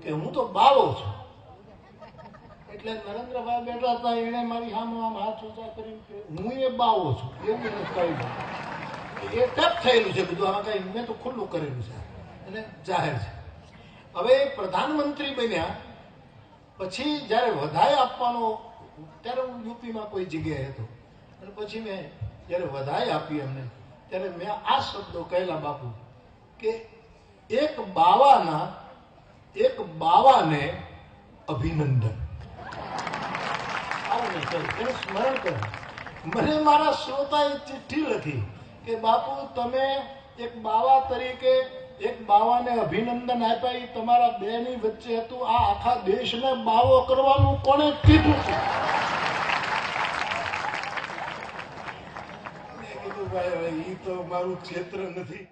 કે હું તો બાવો છું. એટલે નરેન્દ્રભાઈ બેઠા હતા, એને મારી સામે આમ હાથ ઊંચા કરી કે હું એ બાવો છું એવું એને કહ્યું. એ ટેપ થયેલું છે બધું, આમાં કઈ મેં તો ખુલ્લું કરેલું છે અને જાહેર છે. હવે પ્રધાનમંત્રી બન્યા પછી જયારે વધાઈ આપવાનો, ત્યારે હું યુપીમાં કોઈ જગ્યાએ હતો અને પછી મેં જયારે વધાઈ આપી અમને, ત્યારે મેં આ શબ્દો કહેલા બાપુ કે એક બાવાને અભિનંદન. આવું મેં કહ્યું, એનું સ્મરણ કર્યું. મને મારા શ્રોતાએ ચિઠ્ઠી લખી કે બાપુ તમે એક બાવા તરીકે એક બાવાને અભિનંદન આપ્યા, એ તમારા બેની વચ્ચે હતું. આ આખા દેશને બાવો કરવાનું કોણે કીધું છે? મેં કીધું ભાઈ હવે એ તો મારું ક્ષેત્ર નથી.